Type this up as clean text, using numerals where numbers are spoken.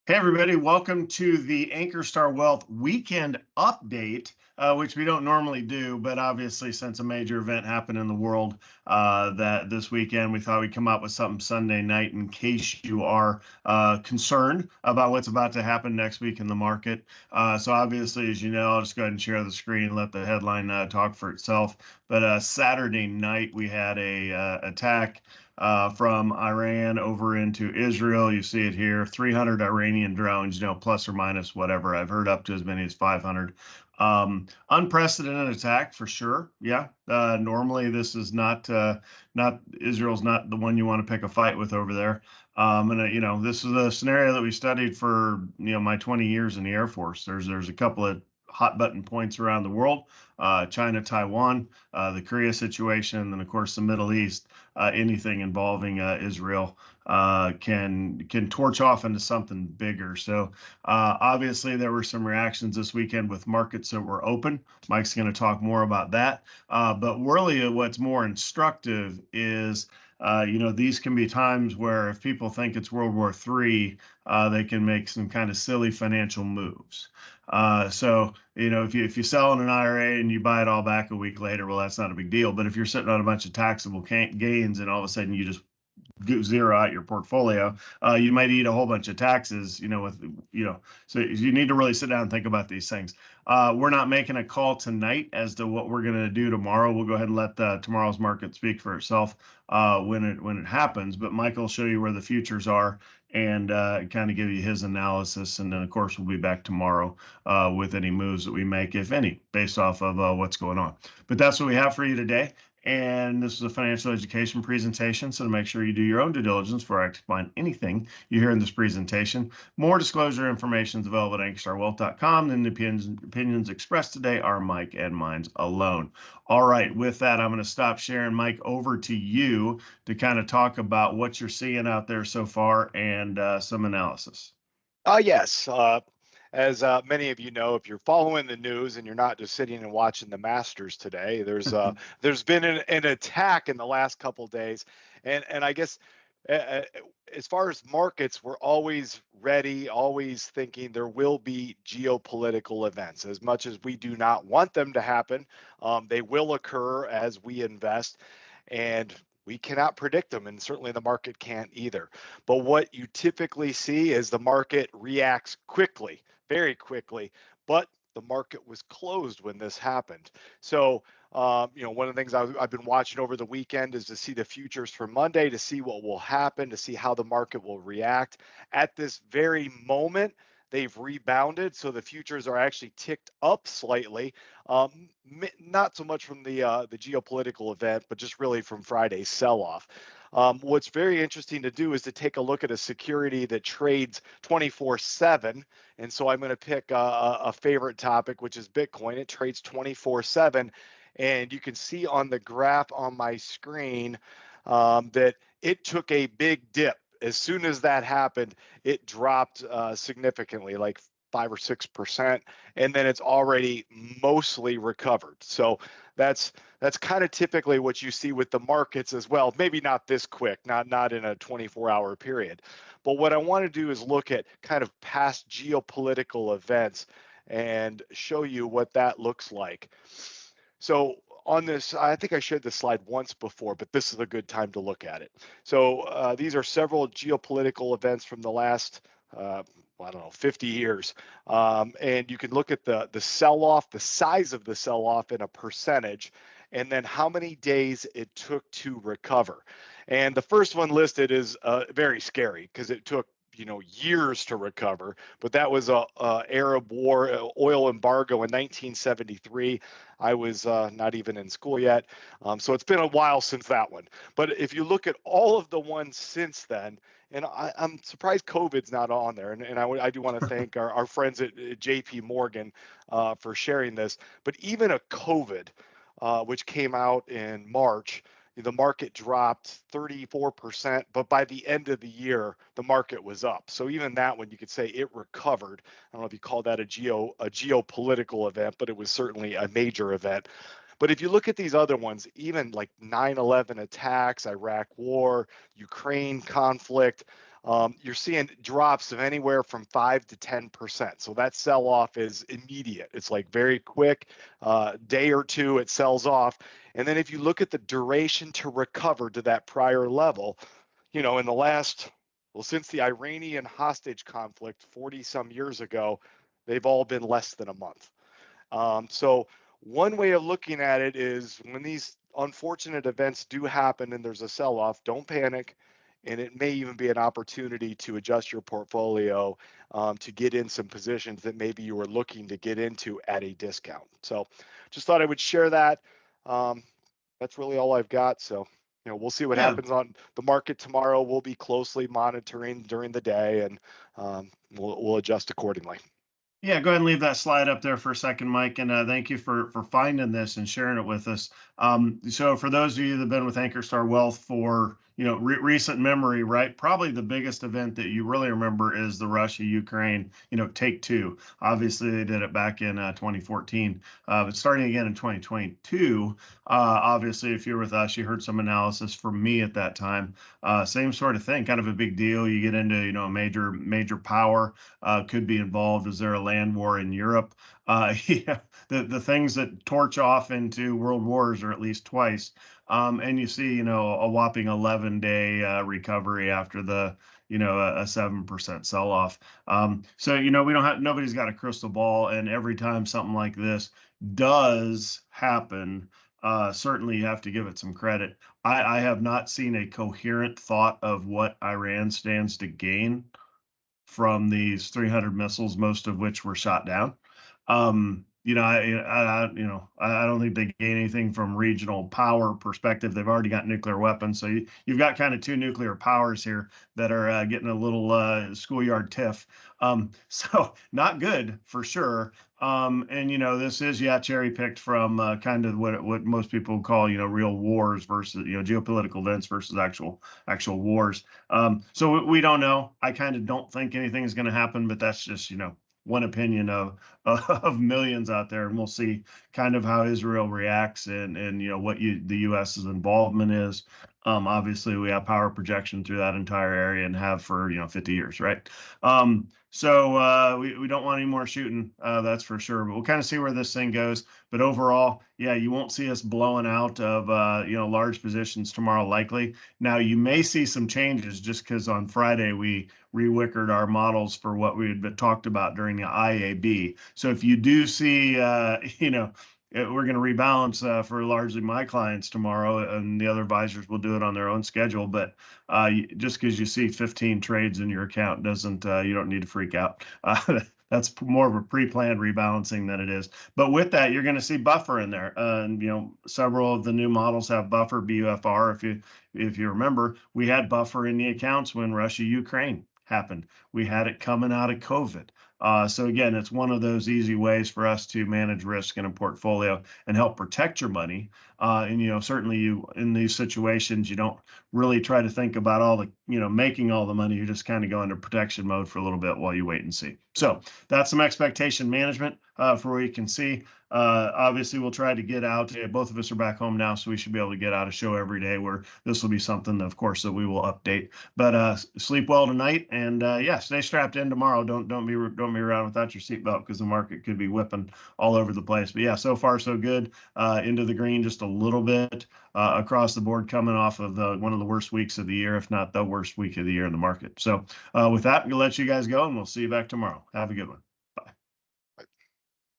Hey, everybody, welcome to the Ankerstar Wealth Weekend Update, which we don't normally do, but obviously, since a major event happened in the world that this weekend, we thought we'd come up with something Sunday night in case you are concerned about what's about to happen next week in the market. So, obviously, as you know, I'll just go ahead and share the screen, let the headline talk for itself. But Saturday night, we had a attack from Iran over into Israel. You see it here, 300 Iranian drones, plus or minus whatever. I've heard up to as many as 500. Unprecedented attack for sure. Yeah. Normally this is not Israel's not the one you want to pick a fight with over there. And this is a scenario that we studied for my 20 years in the Air Force. There's a couple of hot button points around the world, China, Taiwan, the Korea situation, and then of course the Middle East. Anything involving Israel can torch off into something bigger. So obviously there were some reactions this weekend with markets that were open. Mike's going to talk more about that. But really what's more instructive is these can be times where if people think it's World War III, they can make some kind of silly financial moves. So if you sell in an IRA and you buy it all back a week later, well, that's not a big deal. But if you're sitting on a bunch of taxable gains and all of a sudden you just zero out your portfolio, you might eat a whole bunch of taxes, so you need to really sit down and think about these things. We're not making a call tonight as to what we're going to do tomorrow. We'll go ahead and let tomorrow's market speak for itself when it happens. But Mike will show you where the futures are and kind of give you his analysis. And then, of course, we'll be back tomorrow with any moves that we make, if any, based off of what's going on. But that's what we have for you today. And this is a financial education presentation, so to make sure you do your own due diligence before I explain anything you hear in this presentation. More disclosure information is available at ankerstarwealth.com, and the opinions expressed today are Mike and mine alone. All right, with that, I'm going to stop sharing. Mike, over to you to kind of talk about what you're seeing out there so far and some analysis. Yes. As many of you know, if you're following the news and you're not just sitting and watching the Masters today, there's been an attack in the last couple of days, and I guess as far as markets, we're always ready, always thinking there will be geopolitical events. As much as we do not want them to happen, they will occur as we invest, and we cannot predict them, and certainly the market can't either. But what you typically see is the market reacts quickly, very quickly, but the market was closed when this happened. So, one of the things I've been watching over the weekend is to see the futures for Monday, to see what will happen, to see how the market will react. At this very moment, they've rebounded, so the futures are actually ticked up slightly. Not so much from the geopolitical event, but just really from Friday's sell-off. What's very interesting to do is to take a look at a security that trades 24/7. And so I'm going to pick a favorite topic, which is Bitcoin. It trades 24/7. And you can see on the graph on my screen that it took a big dip. As soon as that happened, it dropped significantly, like 5 or 6%, and then it's already mostly recovered. So that's kind of typically what you see with the markets as well. Maybe not this quick, not in a 24-hour period. But what I want to do is look at kind of past geopolitical events and show you what that looks like. So on this, I think I shared this slide once before, but this is a good time to look at it. So these are several geopolitical events from the last, 50 years. And you can look at the sell-off, the size of the sell-off in a percentage, and then how many days it took to recover. And the first one listed is very scary because it took years to recover, but that was a Arab war, oil embargo in 1973. I was not even in school yet, so it's been a while since that one. But if you look at all of the ones since then, and I'm surprised COVID's not on there, and I do want to thank our friends at JP Morgan for sharing this. But even a COVID, which came out in March, the market dropped 34%, but by the end of the year, the market was up. So even that one, you could say it recovered. I don't know if you call that a geopolitical event, but it was certainly a major event. But if you look at these other ones, even like 9/11 attacks, Iraq war, Ukraine conflict, you're seeing drops of anywhere from 5 to 10%. So that sell off is immediate. It's like very quick, day or two, it sells off. And then if you look at the duration to recover to that prior level, in the last, well, since the Iranian hostage conflict 40 some years ago, they've all been less than a month. So one way of looking at it is when these unfortunate events do happen and there's a sell-off, don't panic. And it may even be an opportunity to adjust your portfolio to get in some positions that maybe you were looking to get into at a discount. So just thought I would share that. That's really all I've got. So, we'll see what happens on the market tomorrow. We'll be closely monitoring during the day, and we'll adjust accordingly. Yeah, go ahead and leave that slide up there for a second, Mike, and thank you for finding this and sharing it with us. So for those of you that have been with Ankerstar Wealth for recent memory, right? Probably the biggest event that you really remember is the Russia-Ukraine, take two. Obviously, they did it back in 2014, but starting again in 2022. Obviously, if you're with us, you heard some analysis from me at that time. Same sort of thing, kind of a big deal. You get into a major power could be involved. Is there a land war in Europe? Yeah, the things that torch off into world wars, or at least twice. And you see, a whopping 11-day recovery after the, a 7% sell-off. So, we don't have, nobody's got a crystal ball, and every time something like this does happen, certainly you have to give it some credit. I have not seen a coherent thought of what Iran stands to gain from these 300 missiles, most of which were shot down. I don't think they gain anything from regional power perspective. They've already got nuclear weapons, so you've got kind of two nuclear powers here that are getting a little schoolyard tiff. So not good for sure. And this is cherry picked from kind of what most people call real wars versus geopolitical events versus actual wars. So we don't know. I kind of don't think anything is going to happen, but that's just one opinion of millions out there, and we'll see kind of how Israel reacts and what the U.S.'s involvement is. Obviously, we have power projection through that entire area and have for 50 years, right? So we don't want any more shooting, that's for sure. But we'll kind of see where this thing goes. But overall, yeah, you won't see us blowing out of large positions tomorrow, likely. Now you may see some changes just because on Friday we rewickered our models for what we had talked about during the IAB. So if you do see, we're going to rebalance for largely my clients tomorrow, and the other advisors will do it on their own schedule. But just because you see 15 trades in your account doesn't, you don't need to freak out. That's more of a pre-planned rebalancing than it is. But with that, you're going to see buffer in there. And several of the new models have buffer, BUFR. If you remember, we had buffer in the accounts when Russia-Ukraine happened. We had it coming out of COVID. So again, it's one of those easy ways for us to manage risk in a portfolio and help protect your money. And certainly you in these situations, you don't really try to think about all the making all the money. You just kind of go into protection mode for a little bit while you wait and see. So that's some expectation management for what you can see. Obviously, we'll try to get out. Both of us are back home now, so we should be able to get out a show every day where this will be something, of course, that we will update. But sleep well tonight, and yeah, stay strapped in tomorrow. Don't be around without your seatbelt because the market could be whipping all over the place. But yeah, so far so good. Into the green just a little bit across the board, coming off of one of the worst weeks of the year, if not the worst week of the year in the market. So with that, we'll let you guys go, and we'll see you back tomorrow. Have a good one.